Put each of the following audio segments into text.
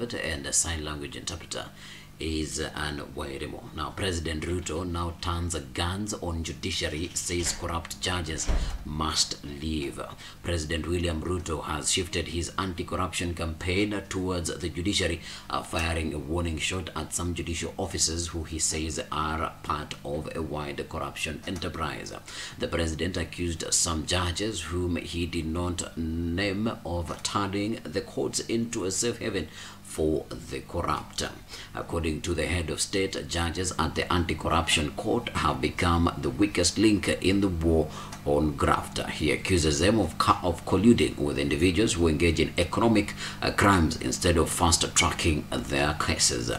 and a sign language interpreter is an Wairimo. Now, President Ruto now turns guns on judiciary, says corrupt judges must leave. President William Ruto has shifted his anti-corruption campaign towards the judiciary, firing a warning shot at some judicial officers who he says are part of a wide corruption enterprise. The president accused some judges whom he did not name of turning the courts into a safe haven for the corrupt. According to the head of state, judges at the anti-corruption court have become the weakest link in the war on graft. He accuses them of colluding with individuals who engage in economic crimes instead of fast-tracking their cases.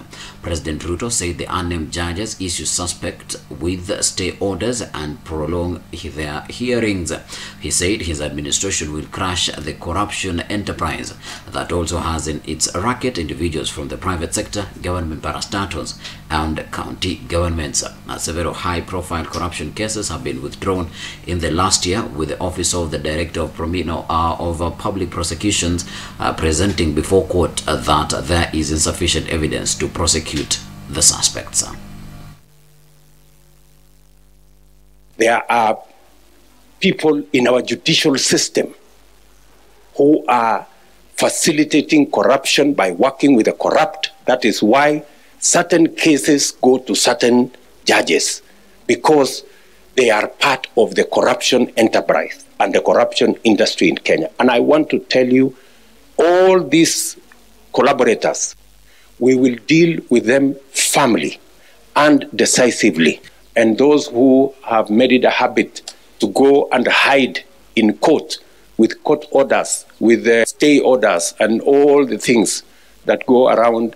President Ruto said the unnamed judges issue suspects with stay orders and prolong their hearings. He said his administration will crush the corruption enterprise that also has in its racket individuals from the private sector, government parastatals, and county governments. Several high-profile corruption cases have been withdrawn in the last year, with the Office of the Director of Public Prosecutions presenting before court that there is insufficient evidence to prosecute the suspects. There are people in our judicial system who are facilitating corruption by working with the corrupt. That is why certain cases go to certain judges, because they are part of the corruption enterprise and the corruption industry in Kenya. And I want to tell you, all these collaborators, we will deal with them firmly and decisively. And those who have made it a habit to go and hide in court with court orders, with the stay orders and all the things that go around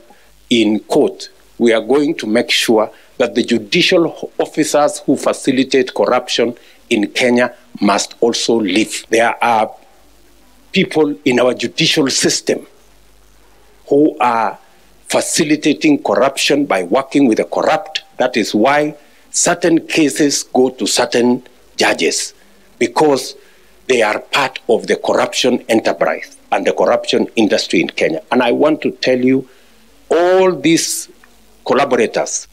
in court, we are going to make sure that the judicial officers who facilitate corruption in Kenya must also leave. There are people in our judicial system who are facilitating corruption by working with the corrupt. That is why certain cases go to certain judges, because they are part of the corruption enterprise and the corruption industry in Kenya. And I want to tell you, all these collaborators,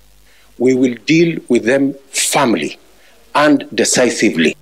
we will deal with them firmly and decisively.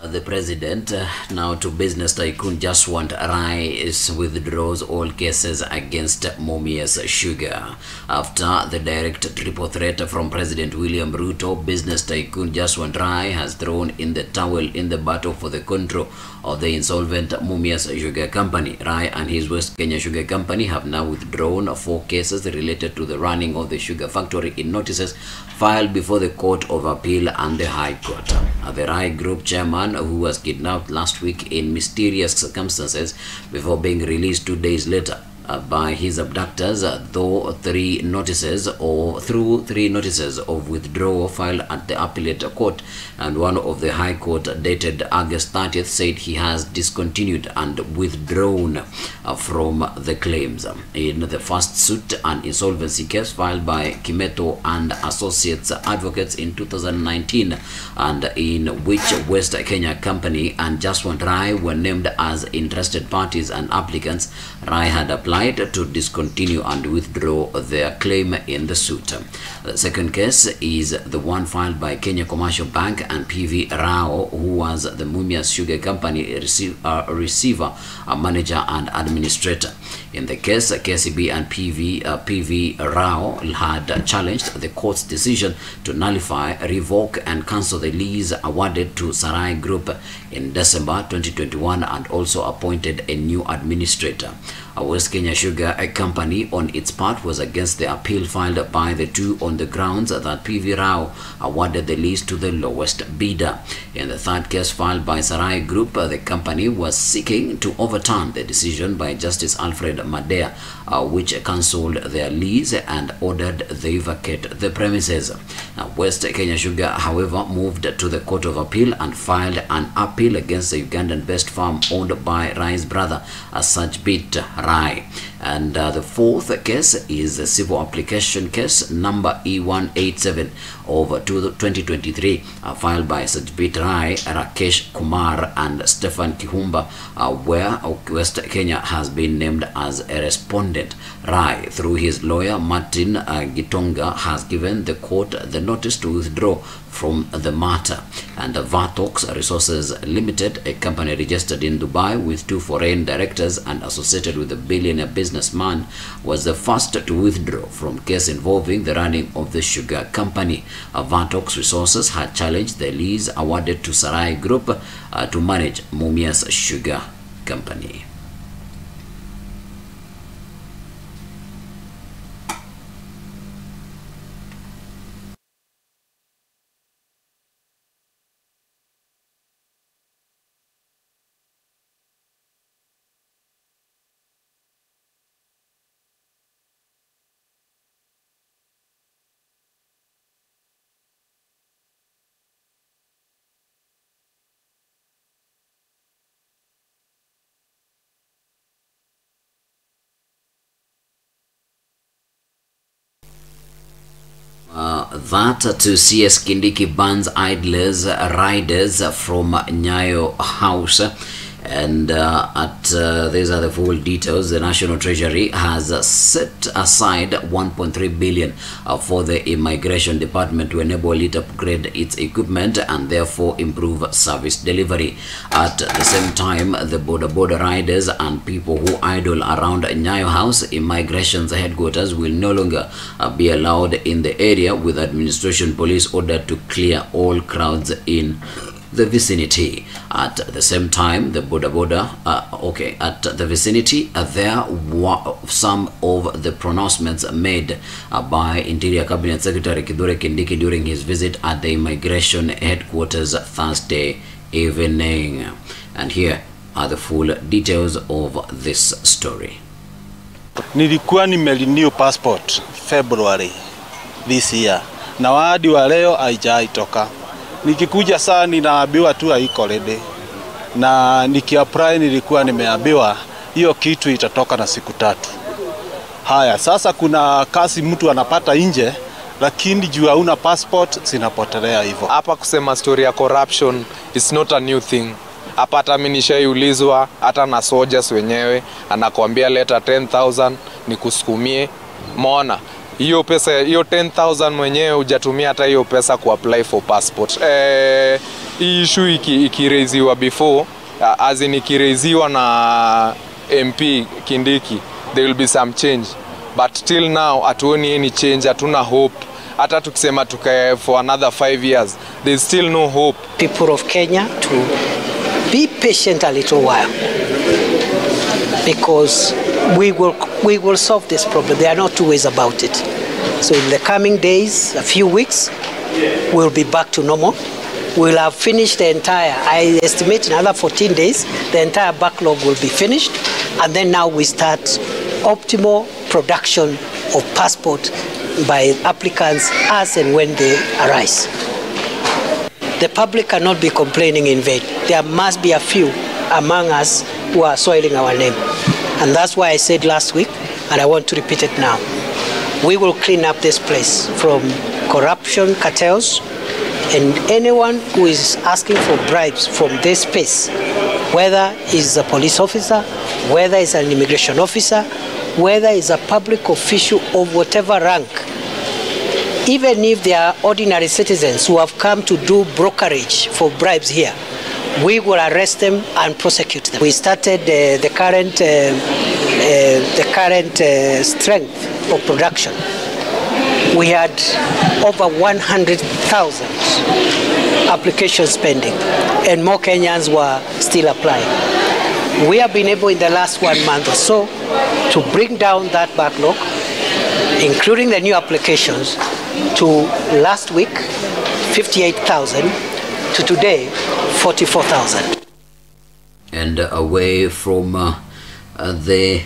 The president, now to business tycoon Jaswant Rai, withdraws all cases against Mumias Sugar. After the direct triple threat from President William Ruto, business tycoon Jaswant Rai has thrown in the towel in the battle for the control of the insolvent Mumias Sugar Company. Rai and his West Kenya Sugar Company have now withdrawn 4 cases related to the running of the sugar factory in notices filed before the Court of Appeal and the High Court. The Rai Group chairman, who was kidnapped last week in mysterious circumstances before being released 2 days later by his abductors, through 3 notices of withdrawal filed at the appellate court, and one of the High Court dated August 30th said he has discontinued and withdrawn from the claims. In the first suit, an insolvency case filed by Kimeto and Associates Advocates in 2019, and in which West Kenya Company and Jaswant Rai were named as interested parties and applicants, Rai had applied to discontinue and withdraw their claim in the suit. The second case is the one filed by Kenya Commercial Bank and PV Rao, who was the Mumias Sugar Company receiver, manager and administrator. In the case, KCB and PV Rao had challenged the court's decision to nullify, revoke and cancel the lease awarded to Sarai Group in December 2021, and also appointed a new administrator. West Kenya Sugar Company, on its part, was against the appeal filed by the two on the grounds that PV Rao awarded the lease to the lowest bidder. In the third case filed by Sarai Group, the company was seeking to overturn the decision by Justice Alfred Madea, which cancelled their lease and ordered they vacate the premises. West Kenya Sugar, however, moved to the Court of Appeal and filed an appeal against the Ugandan-based firm owned by Rai's brother, Sajbit Rai. And the fourth case is a civil application case number E187 of 2023 filed by Sajbit Rai, Rakesh Kumar and Stefan Kihumba, where West Kenya has been named as a respondent. Rai, through his lawyer Martin Gitonga, has given the court the notice to withdraw from the matter. And Vatox Resources Limited, a company registered in Dubai with 2 foreign directors and associated with a billionaire businessman, was the first to withdraw from case involving the running of the sugar company. Vatox Resources had challenged the lease awarded to Sarai Group to manage Mumia's sugar company. That to CS Kindiki bans idlers riders from Nyayo House. And these are the full details. The National Treasury has set aside 1.3 billion for the Immigration Department to enable it upgrade its equipment and therefore improve service delivery. At the same time, the border riders and people who idle around Nyayo House, Immigration's headquarters, will no longer be allowed in the area, with administration police ordered to clear all crowds in the vicinity. At the same time, the at the vicinity, there were some of the pronouncements made by Interior Cabinet Secretary Kithure Kindiki during his visit at the Immigration headquarters Thursday evening. And here are the full details of this story. Nilikuwa nimerenew passport February this year, na hadi wa leo haijaitoka. Nikikuja saa ninaambiwa tu haiko ready, na nikiapply nilikuwa nimeambiwa hiyo kitu itatoka na siku 3. Haya, sasa kuna kazi mtu anapata nje, lakini juu hauna passport zinapotelea hivyo. Hapa kusema story ya corruption is not a new thing. Hapa hata mimi nishaiulizwa hata na soldiers wenyewe, anakuambia leta 10,000 nikusukumie. Umeona? Hiyo pesa, hiyo 10,000 mwenyewe hujatumia hata hiyo pesa kuapply for passport. Hii issue ikireziwa before, as in ikireziwa na MP Kindiki, there will be some change. But till now, hatuoni any change, hatuna hope. Hata tukisema tukae for another 5 years, there's still no hope. People of Kenya to be patient a little while, because we will solve this problem. There are no two ways about it. So in the coming days, a few weeks, we'll be back to normal. We'll have finished the entire, I estimate in another 14 days, the entire backlog will be finished. And then now we start optimal production of passport by applicants as and when they arise. The public cannot be complaining in vain. There must be a few among us who are soiling our name. And that's why I said last week, and I want to repeat it now, we will clean up this place from corruption, cartels, and anyone who is asking for bribes from this space, whether is a police officer, whether is an immigration officer, whether is a public official of whatever rank, even if they are ordinary citizens who have come to do brokerage for bribes here, we will arrest them and prosecute them. We started the current strength of production. We had over 100,000 applications pending, and more Kenyans were still applying. We have been able in the last 1 month or so to bring down that backlog, including the new applications, to last week 58,000 to today 44,000. And away from the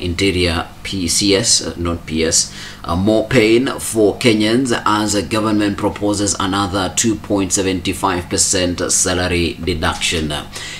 Interior PCS, not PS, more pain for Kenyans as the government proposes another 2.75% salary deduction.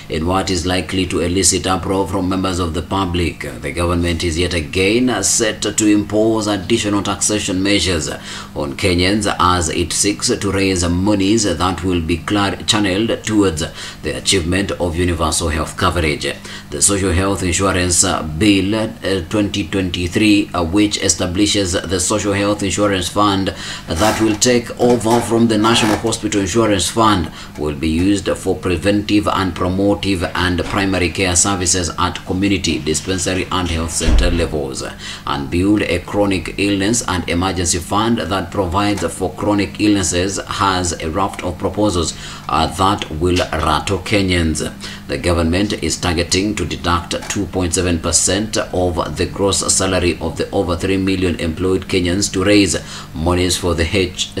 In what is likely to elicit uproar from members of the public, the government is yet again set to impose additional taxation measures on Kenyans as it seeks to raise monies that will be channeled towards the achievement of universal health coverage. The Social Health Insurance Bill 2023, which establishes the Social Health Insurance Fund that will take over from the National Hospital Insurance Fund, will be used for preventive and promotive and primary care services at community, dispensary and health center levels, and build a chronic illness and emergency fund that provides for chronic illnesses has a raft of proposals that will rattle Kenyans. The government is targeting to deduct 2.7% of the gross salary of the over 3 million employed Kenyans to raise monies for the SHIF,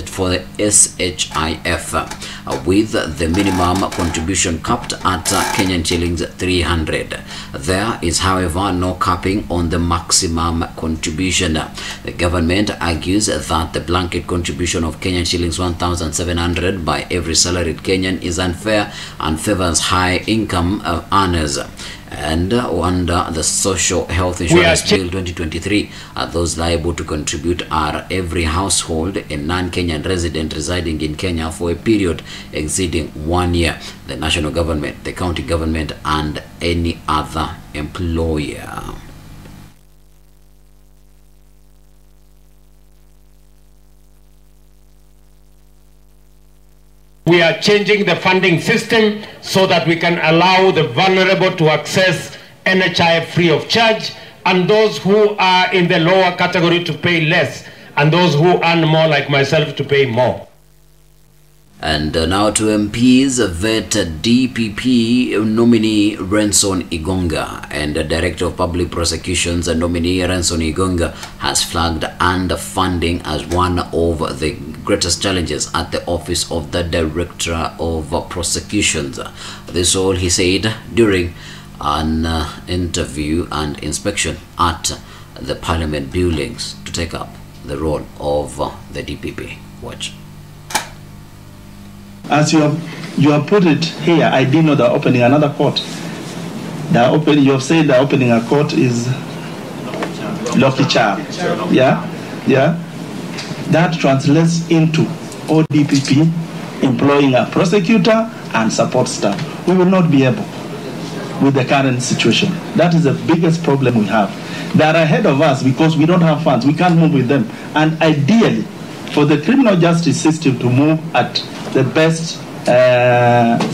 with the minimum contribution capped at Kenyan shillings 300. There is, however, no capping on the maximum contribution. The government argues that the blanket contribution of Kenyan shillings 1,700 by every salaried Kenyan is unfair and favors high-income earners. And under the Social Health Insurance Bill 2023, those liable to contribute are every household, a non-Kenyan resident residing in Kenya for a period exceeding 1 year, the national government, the county government, and any other employer. We are changing the funding system so that we can allow the vulnerable to access NHIF free of charge, and those who are in the lower category to pay less, and those who earn more like myself to pay more. And now to MPs, vet DPP nominee Renson Igonga and Director of Public Prosecutions nominee Renson Igonga has flagged underfunding as one of the greatest challenges at the office of the Director of Prosecutions. This all he said during an interview and inspection at the Parliament buildings to take up the role of the DPP. Watch. As you have put it here, I didn't know they're opening another court. You have said they're opening a court is Lokicha. Yeah? That translates into ODPP employing a prosecutor and support staff. We will not be able with the current situation. That is the biggest problem we have. They are ahead of us because we don't have funds. We can't move with them. And ideally, for the criminal justice system to move at the best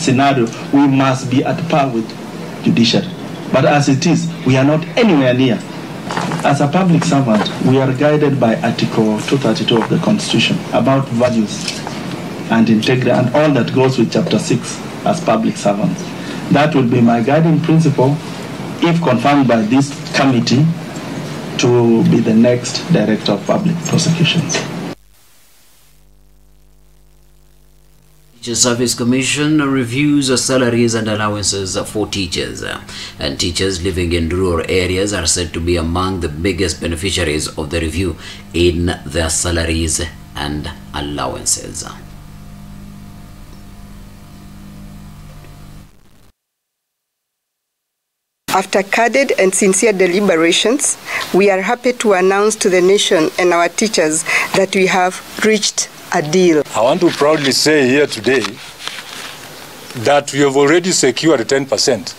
scenario, we must be at par with judiciary. But as it is, we are not anywhere near. As a public servant, we are guided by Article 232 of the Constitution about values and integrity and all that goes with Chapter 6 as public servants. That will be my guiding principle, if confirmed by this committee, to be the next Director of Public Prosecutions. Teacher Service Commission reviews salaries and allowances for teachers, and teachers living in rural areas are said to be among the biggest beneficiaries of the review in their salaries and allowances. After candid and sincere deliberations, we are happy to announce to the nation and our teachers that we have reached a deal. I want to proudly say here today that we have already secured 10%.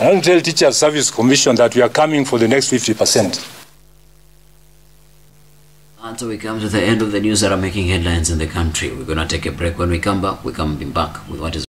I want to tell Teacher Service Commission that we are coming for the next 50%. Until we come to the end of the news that are making headlines in the country, we're going to take a break. When we come back, we come back with what is